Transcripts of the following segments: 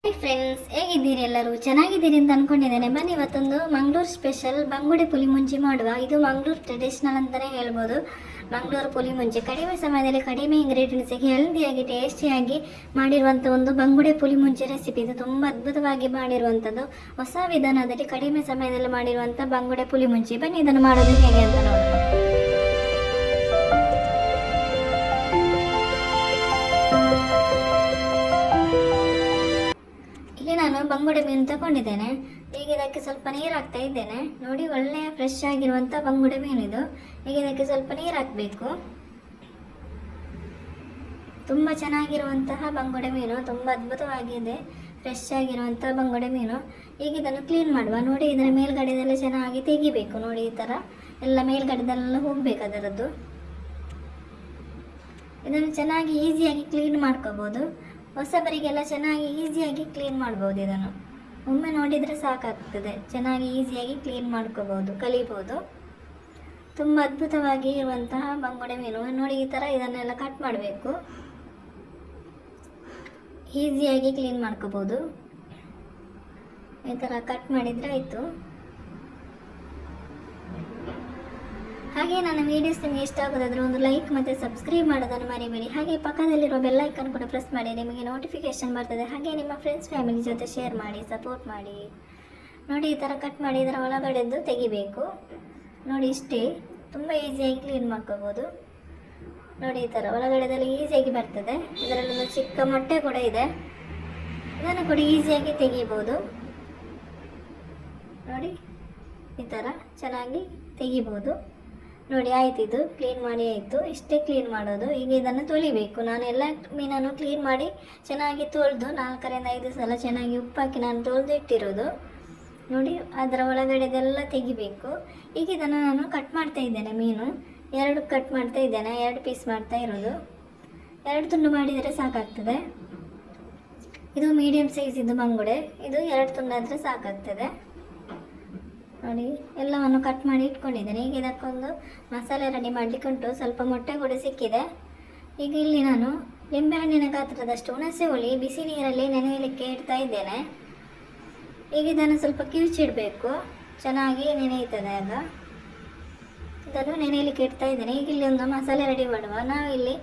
Hi friends, ಹೇಗಿದ್ದೀರಿ? ಎಲ್ಲರೂ ಚೆನ್ನಾಗಿದ್ದೀರಿ ಅಂತ ಅಂದ್ಕೊಂಡಿದ್ದೇನೆ. ಬನ್ನಿ, ಇವತ್ತೊಂದು ಮಂಗಳೂರು ಸ್ಪೆಷಲ್ ಬಂಗುಡೆ ಪುಳಿ ಮುಂಚಿ ಮಾಡುವ. ಇದು ಮಂಗಳೂರು ಟ್ರೆಡಿಷನಲ್ ಅಂತಲೇ ಹೇಳ್ಬೋದು. ಮಂಗಳೂರು ಪುಳಿ ಮುಂಚಿ ಕಡಿಮೆ ಸಮಯದಲ್ಲಿ ಕಡಿಮೆ ಇಂಗ್ರೀಡಿಯೆಂಟ್ಸಿಗೆ ಹೆಲ್ದಿಯಾಗಿ ಟೇಸ್ಟಿಯಾಗಿ ಮಾಡಿರುವಂಥ ಒಂದು ಬಂಗುಡೆ ಪುಳಿ ಮುಂಚಿ ರೆಸಿಪಿ. ಇದು ತುಂಬ ಅದ್ಭುತವಾಗಿ ಮಾಡಿರುವಂಥದ್ದು, ಹೊಸ ವಿಧಾನದಲ್ಲಿ ಕಡಿಮೆ ಸಮಯದಲ್ಲಿ ಮಾಡಿರುವಂಥ ಬಂಗುಡೆ ಪುಳಿ ಮುಂಚಿ. ಬನ್ನಿ, ಇದನ್ನು ಮಾಡೋದು ಹೇಗೆ ಅಂತ ನೋಡೋಣ. ನಾನು ಬಂಗುಡೆ ಮೀನು ತಗೊಂಡಿದ್ದೇನೆ. ಈಗ ಇದಕ್ಕೆ ಸ್ವಲ್ಪ ನೀರು ಹಾಕ್ತಾ ಇದ್ದೇನೆ. ನೋಡಿ, ಒಳ್ಳೆಯ ಫ್ರೆಶ್ ಆಗಿರುವಂಥ ಬಂಗುಡೆ ಮೀನಿದು. ಈಗ ಇದಕ್ಕೆ ಸ್ವಲ್ಪ ನೀರು ಹಾಕಬೇಕು. ತುಂಬ ಚೆನ್ನಾಗಿರುವಂತಹ ಬಂಗುಡೆ ಮೀನು, ತುಂಬ ಅದ್ಭುತವಾಗಿದೆ, ಫ್ರೆಶ್ ಆಗಿರುವಂಥ ಬಂಗುಡೆ ಮೀನು. ಈಗ ಇದನ್ನು ಕ್ಲೀನ್ ಮಾಡುವ. ನೋಡಿ, ಇದರ ಮೇಲ್ಗಡೆದೆಲ್ಲ ಚೆನ್ನಾಗಿ ತೆಗಿಬೇಕು. ನೋಡಿ, ಈ ಥರ ಎಲ್ಲ ಮೇಲ್ಗಡೆದೆಲ್ಲ ಹೋಗಬೇಕು ಅದರದ್ದು. ಇದನ್ನು ಚೆನ್ನಾಗಿ ಈಸಿಯಾಗಿ ಕ್ಲೀನ್ ಮಾಡ್ಕೋಬೋದು. ಹೊಸಬರಿಗೆಲ್ಲ ಚೆನ್ನಾಗಿ ಈಸಿಯಾಗಿ ಕ್ಲೀನ್ ಮಾಡ್ಬೋದು. ಇದನ್ನು ಒಮ್ಮೆ ನೋಡಿದರೆ ಸಾಕಾಗ್ತದೆ. ಚೆನ್ನಾಗಿ ಈಸಿಯಾಗಿ ಕ್ಲೀನ್ ಮಾಡ್ಕೋಬೋದು, ಕಲಿಬೋದು. ತುಂಬ ಅದ್ಭುತವಾಗಿ ಇರುವಂತಹ ಬಂಗುಡೆ ಮೀನು. ನೋಡಿ, ಈ ಥರ ಇದನ್ನೆಲ್ಲ ಕಟ್ ಮಾಡಬೇಕು. ಈಸಿಯಾಗಿ ಕ್ಲೀನ್ ಮಾಡ್ಕೋಬೋದು. ಈ ಥರ ಕಟ್ ಮಾಡಿದರೆ ಆಯಿತು. ಹಾಗೆ ನನ್ನ ವೀಡಿಯೋಸ್ ನಿಮಗೆ ಇಷ್ಟ ಆಗೋದಾದರೆ ಒಂದು ಲೈಕ್ ಮತ್ತು ಸಬ್ಸ್ಕ್ರೈಬ್ ಮಾಡೋದನ್ನು ಮರಿಬೇಡಿ. ಹಾಗೆ ಪಕ್ಕದಲ್ಲಿರೋ ಬೆಲ್ ಐಕಾನ್ ಕೂಡ ಪ್ರೆಸ್ ಮಾಡಿ, ನಿಮಗೆ ನೋಟಿಫಿಕೇಷನ್ ಬರ್ತದೆ. ಹಾಗೆ ನಿಮ್ಮ ಫ್ರೆಂಡ್ಸ್ ಫ್ಯಾಮಿಲಿ ಜೊತೆ ಶೇರ್ ಮಾಡಿ, ಸಪೋರ್ಟ್ ಮಾಡಿ. ನೋಡಿ, ಈ ಥರ ಕಟ್ ಮಾಡಿ ಇದರ ಒಳಗಡೆದ್ದು ತೆಗಿಬೇಕು. ನೋಡಿ, ಇಷ್ಟೇ, ತುಂಬ ಈಸಿಯಾಗಿ ಕ್ಲೀನ್ ಮಾಡ್ಕೋಬೋದು. ನೋಡಿ, ಈ ಥರ ಒಳಗಡೆದಲ್ಲಿ ಈಸಿಯಾಗಿ ಬರ್ತದೆ. ಇದರಲ್ಲಿ ಒಂದು ಚಿಕ್ಕ ಮೊಟ್ಟೆ ಕೂಡ ಇದೆ, ಇದನ್ನು ಕೂಡ ಈಸಿಯಾಗಿ ತೆಗಿಬೋದು. ನೋಡಿ, ಈ ಥರ ಚೆನ್ನಾಗಿ ತೆಗಿಬೋದು. ನೋಡಿ, ಆಯ್ತು, ಇದು ಕ್ಲೀನ್ ಮಾಡಿ ಆಯಿತು. ಇಷ್ಟೇ ಕ್ಲೀನ್ ಮಾಡೋದು. ಈಗ ಇದನ್ನು ತೊಳಿಬೇಕು. ನಾನು ಎಲ್ಲ ಮೀನನ್ನು ಕ್ಲೀನ್ ಮಾಡಿ ಚೆನ್ನಾಗಿ ತೊಳೆದು 4 ರಿಂದ 5 ಸಲ ಚೆನ್ನಾಗಿ ಉಪ್ಪಾಕಿ ನಾನು ತೊಳೆದು ಇಟ್ಟಿರೋದು. ನೋಡಿ, ಅದರ ಒಳಗಡೆದೆಲ್ಲ ತೆಗಿಬೇಕು. ಈಗ ಇದನ್ನು ನಾನು ಕಟ್ ಮಾಡ್ತಾ ಇದ್ದೇನೆ. ಮೀನು 2 ಕಟ್ ಮಾಡ್ತಾ ಇದ್ದೇನೆ. 2 ಪೀಸ್ ಮಾಡ್ತಾ ಇರೋದು. 2 ತುಂಡು ಮಾಡಿದರೆ ಸಾಕಾಗ್ತದೆ. ಇದು ಮೀಡಿಯಮ್ ಸೈಜ್ ಇದು ಬಂಗುಡೆ. ಇದು 2 ತುಂಡಾದರೆ ಸಾಕಾಗ್ತದೆ. ನೋಡಿ, ಎಲ್ಲವನ್ನು ಕಟ್ ಮಾಡಿ ಇಟ್ಕೊಂಡಿದ್ದೇನೆ. ಈಗ ಇದಕ್ಕೊಂದು ಮಸಾಲೆ ರೆಡಿ ಮಾಡಲಿಕ್ಕೆ ಉಂಟು. ಸ್ವಲ್ಪ ಮೊಟ್ಟೆ ಕೂಡ ಸಿಕ್ಕಿದೆ. ಈಗ ಇಲ್ಲಿ ನಾನು ಲಿಂಬೆಹಣ್ಣಿನ ಗಾತ್ರದಷ್ಟು ಹುಣಸೆ ಹುಳಿ ಬಿಸಿ ನೀರಲ್ಲಿ ನೆನೆಯಲಿಕ್ಕೆ ಇಡ್ತಾ ಇದ್ದೇನೆ. ಈಗ ಇದನ್ನು ಸ್ವಲ್ಪ ಕಿವುಚಿಡಬೇಕು, ಚೆನ್ನಾಗಿ ನೆನೆಯುತ್ತದೆ. ಆಗ ಇದನ್ನು ನೆನೆಯಲಿಕ್ಕೆ ಇಡ್ತಾ ಇದ್ದೇನೆ. ಈಗ ಇಲ್ಲಿ ಒಂದು ಮಸಾಲೆ ರೆಡಿ ಮಾಡುವ. ನಾವು ಇಲ್ಲಿ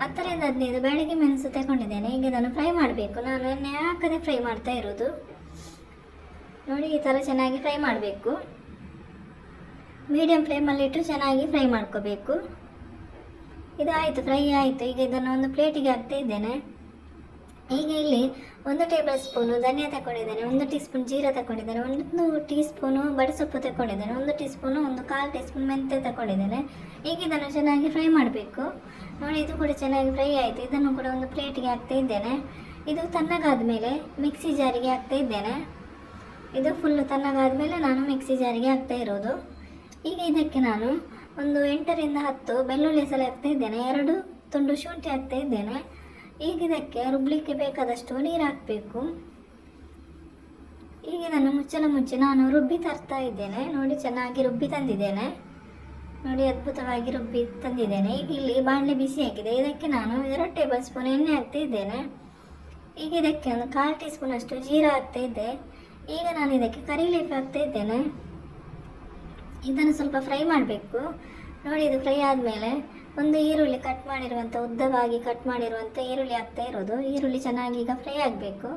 10 ರಿಂದ 15 ಬ್ಯಾಡಗಿ ಮೆಣಸು ತಗೊಂಡಿದ್ದೇನೆ. ಈಗ ಇದನ್ನು ಫ್ರೈ ಮಾಡಬೇಕು. ನಾನು ಎಣ್ಣೆ ಹಾಕದೆ ಫ್ರೈ ಮಾಡ್ತಾ ಇರೋದು. ನೋಡಿ, ಈ ಥರ ಚೆನ್ನಾಗಿ ಫ್ರೈ ಮಾಡಬೇಕು. ಮೀಡಿಯಮ್ ಫ್ಲೇಮಲ್ಲಿಟ್ಟು ಚೆನ್ನಾಗಿ ಫ್ರೈ ಮಾಡ್ಕೋಬೇಕು. ಇದು ಆಯಿತು, ಫ್ರೈ ಆಯಿತು. ಈಗ ಇದನ್ನು ಒಂದು ಪ್ಲೇಟಿಗೆ ಹಾಕ್ತಾ ಇದ್ದೇನೆ. ಈಗ ಇಲ್ಲಿ 1 ಟೇಬಲ್ ಸ್ಪೂನು ಧನಿಯಾ ತಗೊಂಡಿದ್ದೇನೆ, 1 ಟೀ ಸ್ಪೂನ್ ಜೀರಾ ತಗೊಂಡಿದ್ದೇನೆ, 1 ಟೀ ಸ್ಪೂನು ಬಡಸೊಪ್ಪು ತಗೊಂಡಿದ್ದೇನೆ, 1 ಟೀ ಸ್ಪೂನು 1/4 ಟೀ ಸ್ಪೂನ್ ಮೆಂತ್ಯ ತಗೊಂಡಿದ್ದೇನೆ. ಈಗ ಇದನ್ನು ಚೆನ್ನಾಗಿ ಫ್ರೈ ಮಾಡಬೇಕು. ನೋಡಿ, ಇದು ಕೂಡ ಚೆನ್ನಾಗಿ ಫ್ರೈ ಆಯಿತು. ಇದನ್ನು ಕೂಡ ಒಂದು ಪ್ಲೇಟಿಗೆ ಹಾಕ್ತಾ ಇದ್ದೇನೆ. ಇದು ತಣ್ಣಗಾದ ಮೇಲೆ ಮಿಕ್ಸಿ ಜಾರಿಗೆ ಹಾಕ್ತಾ ಇದ್ದೇನೆ. ಇದು ಫುಲ್ಲು ತಣ್ಣಗಾದ ಮೇಲೆ ನಾನು ಮಿಕ್ಸಿ ಜಾರಿಗೆ ಹಾಕ್ತಾ ಇರೋದು. ಈಗ ಇದಕ್ಕೆ ನಾನು ಒಂದು 8 ರಿಂದ 10 ಬೆಳ್ಳುಳ್ಳಿ ಸಲ ಹಾಕ್ತಾ ಇದ್ದೇನೆ. 2 ತುಂಡು ಶುಂಠಿ ಹಾಕ್ತಾ ಇದ್ದೇನೆ. ಈಗ ಇದಕ್ಕೆ ರುಬ್ಲಿಕ್ಕೆ ಬೇಕಾದಷ್ಟು ನೀರು ಹಾಕಬೇಕು. ಈಗ ಇದನ್ನು ಮುಚ್ಚಲ ಮುಚ್ಚಿ ನಾನು ರುಬ್ಬಿ ತರ್ತಾ ಇದ್ದೇನೆ. ನೋಡಿ, ಚೆನ್ನಾಗಿ ರುಬ್ಬಿ ತಂದಿದ್ದೇನೆ. ನೋಡಿ, ಅದ್ಭುತವಾಗಿ ರುಬ್ಬಿ ತಂದಿದ್ದೇನೆ. ಈಗ ಇಲ್ಲಿ ಬಾಣಲೆ ಬಿಸಿ ಆಗಿದೆ. ಇದಕ್ಕೆ ನಾನು 2 ಟೇಬಲ್ ಸ್ಪೂನ್ ಎಣ್ಣೆ ಹಾಕ್ತಾ ಇದ್ದೇನೆ. ಈಗ ಇದಕ್ಕೆ ಒಂದು 1/4 ಟೀ ಸ್ಪೂನ್ ಅಷ್ಟು ಜೀರಾ ಹಾಕ್ತಾ ಇದ್ದೆ. ಈಗ ನಾನು ಇದಕ್ಕೆ ಕರಿ ಲೀಫ್ ಹಾಕ್ತಾ ಇದ್ದೇನೆ. ಇದನ್ನು ಸ್ವಲ್ಪ ಫ್ರೈ ಮಾಡಬೇಕು. ನೋಡಿ, ಇದು ಫ್ರೈ ಆದಮೇಲೆ ಒಂದು ಈರುಳ್ಳಿ ಕಟ್ ಮಾಡಿರುವಂಥ, ಉದ್ದವಾಗಿ ಕಟ್ ಮಾಡಿರುವಂಥ ಈರುಳ್ಳಿ ಹಾಕ್ತಾ ಇರೋದು. ಈರುಳ್ಳಿ ಚೆನ್ನಾಗಿ ಈಗ ಫ್ರೈ ಆಗಬೇಕು.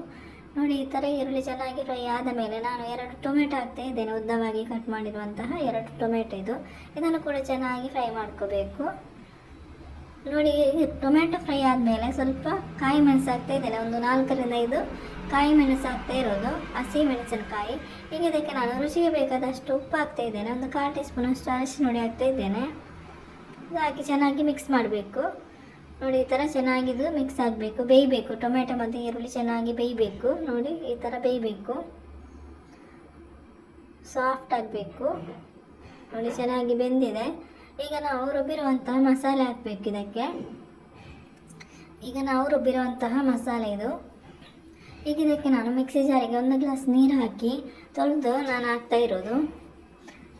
ನೋಡಿ, ಈ ಥರ ಈರುಳ್ಳಿ ಚೆನ್ನಾಗಿ ಫ್ರೈ ಆದ ಮೇಲೆ ನಾನು 2 ಟೊಮೆಟೊ ಹಾಕ್ತಾ ಇದ್ದೇನೆ. ಉದ್ದವಾಗಿ ಕಟ್ ಮಾಡಿರುವಂತಹ 2 ಟೊಮೆಟೊ ಇದು. ಇದನ್ನು ಕೂಡ ಚೆನ್ನಾಗಿ ಫ್ರೈ ಮಾಡ್ಕೋಬೇಕು. ನೋಡಿ, ಟೊಮೆಟೊ ಫ್ರೈ ಆದಮೇಲೆ ಸ್ವಲ್ಪ ಕಾಯಿ ಮೆಣಸು ಹಾಕ್ತಾ ಇದ್ದೇನೆ. ಒಂದು 4 ರಿಂದ 5 ಕಾಯಿ ಮೆಣಸು ಹಾಕ್ತಾ ಇರೋದು, ಹಸಿ ಮೆಣಸಿನಕಾಯಿ. ಈಗ ಇದಕ್ಕೆ ನಾನು ರುಚಿಗೆ ಬೇಕಾದಷ್ಟು ಉಪ್ಪು ಹಾಕ್ತಾ ಇದ್ದೇನೆ. ಒಂದು 1/4 ಟೀ ಸ್ಪೂನ್ ಅಷ್ಟು ಅರಿಶಿನ ಹುಡಿ ಹಾಕ್ತಾ ಇದ್ದೇನೆ. ಇದು ಹಾಕಿ ಚೆನ್ನಾಗಿ ಮಿಕ್ಸ್ ಮಾಡಬೇಕು. ನೋಡಿ, ಈ ಥರ ಚೆನ್ನಾಗಿದು ಮಿಕ್ಸ್ ಆಗಬೇಕು, ಬೇಯಬೇಕು. ಟೊಮೆಟೊ ಮತ್ತು ಈರುಳ್ಳಿ ಚೆನ್ನಾಗಿ ಬೇಯಬೇಕು. ನೋಡಿ, ಈ ಥರ ಬೇಯಬೇಕು, ಸಾಫ್ಟ್ ಆಗಬೇಕು. ನೋಡಿ, ಚೆನ್ನಾಗಿ ಬೆಂದಿದೆ. ಈಗ ನಾವು ರುಬ್ಬಿರುವಂತಹ ಮಸಾಲೆ ಹಾಕಬೇಕು ಇದಕ್ಕೆ. ಈಗ ನಾವು ರುಬ್ಬಿರುವಂತಹ ಮಸಾಲೆ ಇದು. ಈಗ ಇದಕ್ಕೆ ನಾನು ಮಿಕ್ಸಿ ಜಾರಿಗೆ 1 ಗ್ಲಾಸ್ ನೀರು ಹಾಕಿ ತೊಳೆದು ನಾನು ಹಾಕ್ತಾ ಇರೋದು.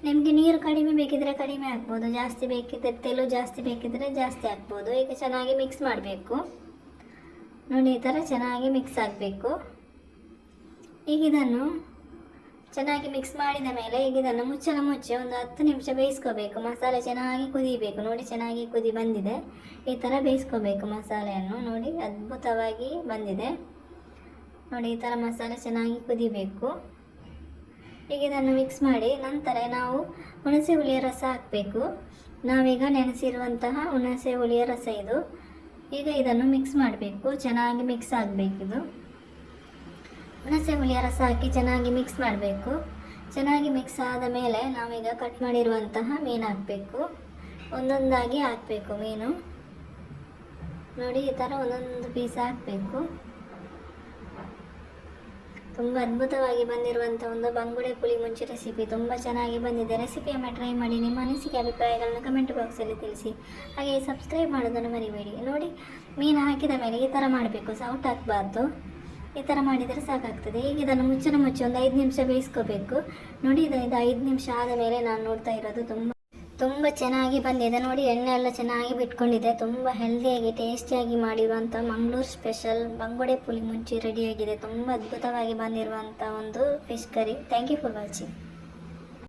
ನಿಮಗೆ ನೀರು ಕಡಿಮೆ ಬೇಕಿದ್ರೆ ಕಡಿಮೆ ಹಾಕ್ಬೋದು, ಜಾಸ್ತಿ ಬೇಕಿದ್ರೆ ತೆಳು ಜಾಸ್ತಿ ಬೇಕಿದ್ರೆ ಜಾಸ್ತಿ ಹಾಕ್ಬೋದು. ಈಗ ಚೆನ್ನಾಗಿ ಮಿಕ್ಸ್ ಮಾಡಬೇಕು. ನೋಡಿ, ಈ ಥರ ಚೆನ್ನಾಗಿ ಮಿಕ್ಸ್ ಆಗಬೇಕು. ಈಗ ಇದನ್ನು ಚೆನ್ನಾಗಿ ಮಿಕ್ಸ್ ಮಾಡಿದ ಮೇಲೆ ಈಗ ಇದನ್ನು ಮುಚ್ಚಳ ಮುಚ್ಚಿ ಒಂದು 10 ನಿಮಿಷ ಬೇಯಿಸ್ಕೋಬೇಕು. ಮಸಾಲೆ ಚೆನ್ನಾಗಿ ಕುದಿಬೇಕು. ನೋಡಿ ಚೆನ್ನಾಗಿ ಕುದಿ ಬಂದಿದೆ. ಈ ಥರ ಬೇಯಿಸ್ಕೋಬೇಕು ಮಸಾಲೆಯನ್ನು. ನೋಡಿ ಅದ್ಭುತವಾಗಿ ಬಂದಿದೆ. ನೋಡಿ ಈ ಥರ ಮಸಾಲೆ ಚೆನ್ನಾಗಿ ಕುದಿಬೇಕು. ಈಗ ಇದನ್ನು ಮಿಕ್ಸ್ ಮಾಡಿ ನಂತರ ನಾವು ಹುಣಸೆ ಹುಳಿಯ ರಸ ಹಾಕಬೇಕು. ನಾವೀಗ ನೆನೆಸಿರುವಂತಹ ಹುಣಸೆ ಹುಳಿಯ ರಸ ಇದು. ಈಗ ಇದನ್ನು ಮಿಕ್ಸ್ ಮಾಡಬೇಕು. ಚೆನ್ನಾಗಿ ಮಿಕ್ಸ್ ಆಗಬೇಕಿದು. ಹುಣಸೆ ಹುಳಿಯ ರಸ ಹಾಕಿ ಚೆನ್ನಾಗಿ ಮಿಕ್ಸ್ ಮಾಡಬೇಕು. ಚೆನ್ನಾಗಿ ಮಿಕ್ಸ್ ಆದ ಮೇಲೆ ನಾವೀಗ ಕಟ್ ಮಾಡಿರುವಂತಹ ಮೀನು ಹಾಕಬೇಕು. ಒಂದೊಂದಾಗಿ ಹಾಕಬೇಕು ಮೀನು. ನೋಡಿ ಈ ಥರ ಒಂದೊಂದು ಪೀಸ್ ಹಾಕಬೇಕು. ತುಂಬ ಅದ್ಭುತವಾಗಿ ಬಂದಿರುವಂಥ ಒಂದು ಬಂಗುಡೆ ಪುಳಿ ಮುಂಚಿ ರೆಸಿಪಿ ತುಂಬ ಚೆನ್ನಾಗಿ ಬಂದಿದೆ. ರೆಸಿಪಿಯನ್ನು ಟ್ರೈ ಮಾಡಿ ನಿಮ್ಮ ಅನಿಸಿಕೆ ಅಭಿಪ್ರಾಯಗಳನ್ನು ಕಮೆಂಟ್ ಬಾಕ್ಸಲ್ಲಿ ತಿಳಿಸಿ. ಹಾಗೆ ಸಬ್ಸ್ಕ್ರೈಬ್ ಮಾಡೋದನ್ನು ಮರಿಬೇಡಿ. ನೋಡಿ ಮೀನು ಹಾಕಿದ ಮೇಲೆ ಈ ಥರ ಮಾಡಬೇಕು. ಸೌಟ್ ಹಾಕಬಾರ್ದು. ಈ ಥರ ಮಾಡಿದರೆ ಸಾಕಾಗ್ತದೆ. ಈಗ ಇದನ್ನು ಮುಚ್ಚಳ ಮುಚ್ಚಿ ಒಂದು 5 ನಿಮಿಷ ಬೇಯಿಸ್ಕೋಬೇಕು. ನೋಡಿ ಇದು 5 ನಿಮಿಷ ಆದ ಮೇಲೆ ನಾನು ನೋಡ್ತಾ ಇರೋದು ತುಂಬ ಚೆನ್ನಾಗಿ ಬಂದಿದೆ. ನೋಡಿ ಎಣ್ಣೆ ಎಲ್ಲ ಚೆನ್ನಾಗಿ ಬಿಟ್ಕೊಂಡಿದೆ. ತುಂಬ ಹೆಲ್ದಿಯಾಗಿ ಟೇಸ್ಟಿಯಾಗಿ ಮಾಡಿರುವಂಥ ಮಂಗಳೂರು ಸ್ಪೆಷಲ್ ಬಂಗುಡೆ ಪುಳಿ ಮುಂಚಿ ರೆಡಿಯಾಗಿದೆ. ತುಂಬ ಅದ್ಭುತವಾಗಿ ಬಂದಿರುವಂಥ ಒಂದು fish curry. Thank you for watching.